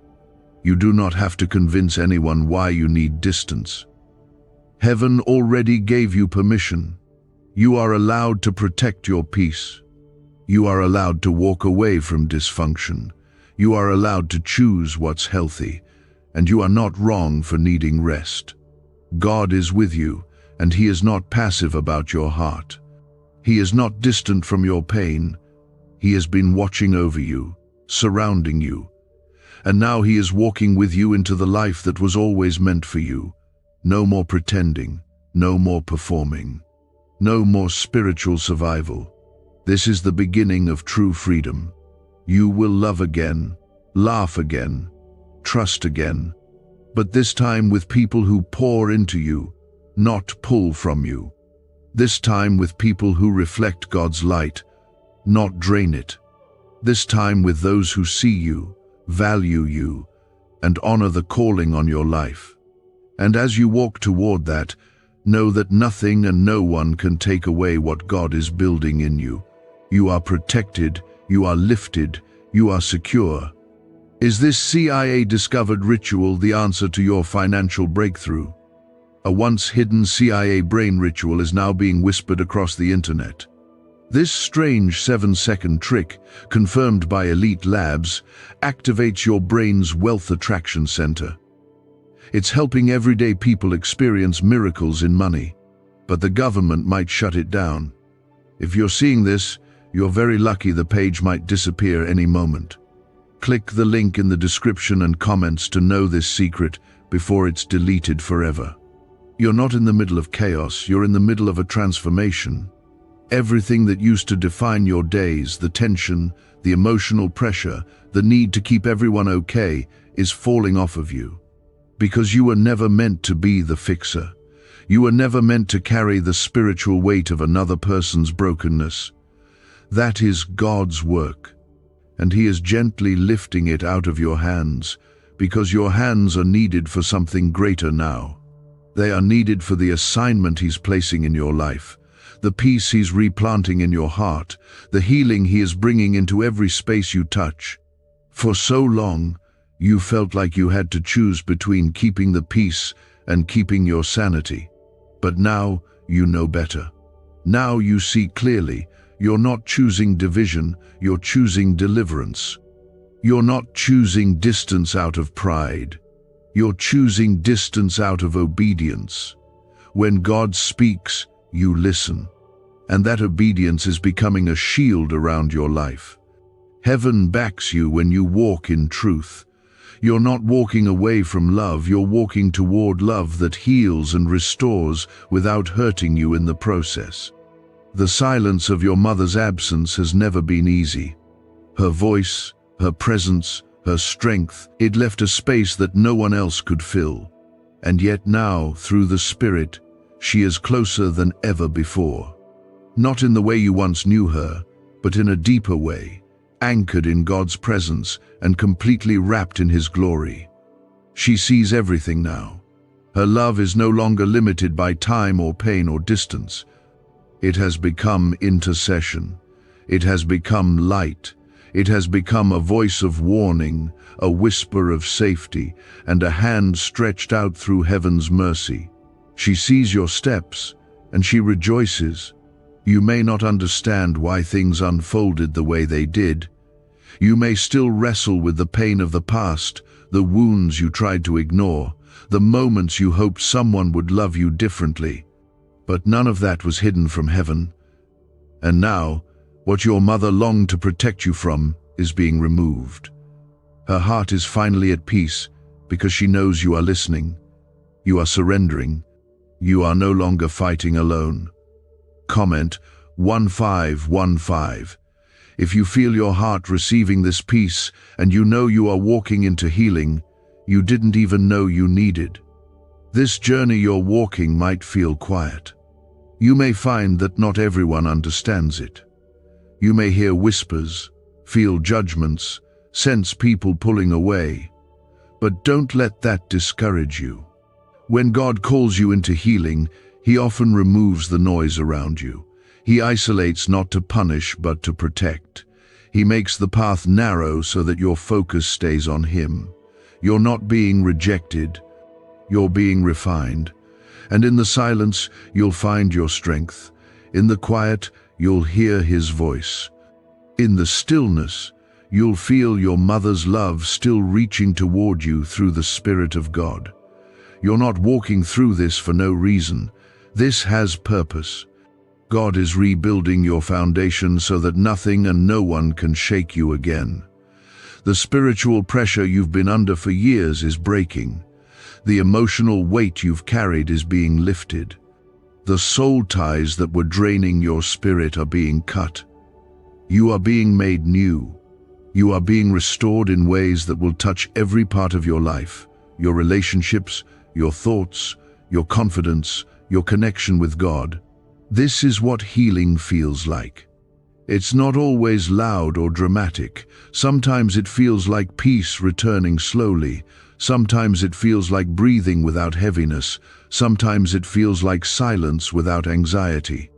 You do not have to convince anyone why you need distance. Heaven already gave you permission. You are allowed to protect your peace. You are allowed to walk away from dysfunction. You are allowed to choose what's healthy, and you are not wrong for needing rest. God is with you, and He is not passive about your heart. He is not distant from your pain. He has been watching over you, surrounding you, and now He is walking with you into the life that was always meant for you. No more pretending, no more performing, no more spiritual survival. This is the beginning of true freedom. You will love again, laugh again, trust again, but this time with people who pour into you, not pull from you. This time with people who reflect God's light, not drain it. This time with those who see you, value you, and honor the calling on your life. And as you walk toward that, know that nothing and no one can take away what God is building in you. You are protected, you are lifted, you are secure. Is this CIA-discovered ritual the answer to your financial breakthrough? A once hidden CIA brain ritual is now being whispered across the internet. This strange 7-second trick, confirmed by Elite Labs, activates your brain's wealth attraction center. It's helping everyday people experience miracles in money, but the government might shut it down. If you're seeing this, you're very lucky. The page might disappear any moment. Click the link in the description and comments to know this secret before it's deleted forever. You're not in the middle of chaos, you're in the middle of a transformation. Everything that used to define your days, the tension, the emotional pressure, the need to keep everyone okay, is falling off of you. Because you were never meant to be the fixer. You were never meant to carry the spiritual weight of another person's brokenness. That is God's work, and He is gently lifting it out of your hands, because your hands are needed for something greater now. They are needed for the assignment He's placing in your life, the peace He's replanting in your heart, the healing He is bringing into every space you touch. For so long, you felt like you had to choose between keeping the peace and keeping your sanity. But now you know better. Now you see clearly. You're not choosing division, you're choosing deliverance. You're not choosing distance out of pride. You're choosing distance out of obedience. When God speaks, you listen. And that obedience is becoming a shield around your life. Heaven backs you when you walk in truth. You're not walking away from love, you're walking toward love that heals and restores without hurting you in the process. The silence of your mother's absence has never been easy. Her voice, her presence, her strength, it left a space that no one else could fill. And yet now, through the Spirit, she is closer than ever before. Not in the way you once knew her, but in a deeper way, anchored in God's presence and completely wrapped in His glory. She sees everything now. Her love is no longer limited by time or pain or distance. It has become intercession. It has become light. It has become a voice of warning, a whisper of safety, and a hand stretched out through heaven's mercy. She sees your steps, and she rejoices. You may not understand why things unfolded the way they did. You may still wrestle with the pain of the past, the wounds you tried to ignore, the moments you hoped someone would love you differently. But none of that was hidden from heaven. And now, what your mother longed to protect you from is being removed. Her heart is finally at peace because she knows you are listening. You are surrendering. You are no longer fighting alone. Comment 1515. If you feel your heart receiving this peace and you know you are walking into healing you didn't even know you needed. This journey you're walking might feel quiet. You may find that not everyone understands it. You may hear whispers, feel judgments, sense people pulling away. But don't let that discourage you. When God calls you into healing, He often removes the noise around you. He isolates not to punish but to protect. He makes the path narrow so that your focus stays on Him. You're not being rejected, you're being refined. And in the silence, you'll find your strength. In the quiet, you'll hear His voice. In the stillness, you'll feel your mother's love still reaching toward you through the Spirit of God. You're not walking through this for no reason. This has purpose. God is rebuilding your foundation so that nothing and no one can shake you again. The spiritual pressure you've been under for years is breaking. The emotional weight you've carried is being lifted. The soul ties that were draining your spirit are being cut. You are being made new. You are being restored in ways that will touch every part of your life, your relationships, your thoughts, your confidence, your connection with God. This is what healing feels like. It's not always loud or dramatic. Sometimes it feels like peace returning slowly. Sometimes it feels like breathing without heaviness. Sometimes it feels like silence without anxiety.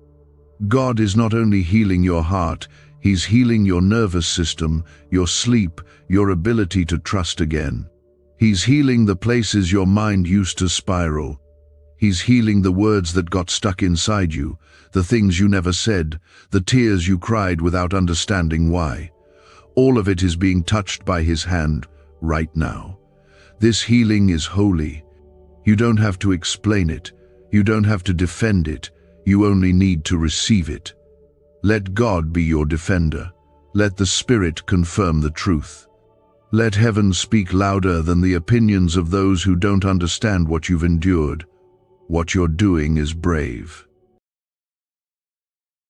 God is not only healing your heart, He's healing your nervous system, your sleep, your ability to trust again. He's healing the places your mind used to spiral. He's healing the words that got stuck inside you, the things you never said, the tears you cried without understanding why. All of it is being touched by His hand right now. This healing is holy. You don't have to explain it. You don't have to defend it. You only need to receive it. Let God be your defender. Let the Spirit confirm the truth. Let heaven speak louder than the opinions of those who don't understand what you've endured. What you're doing is brave.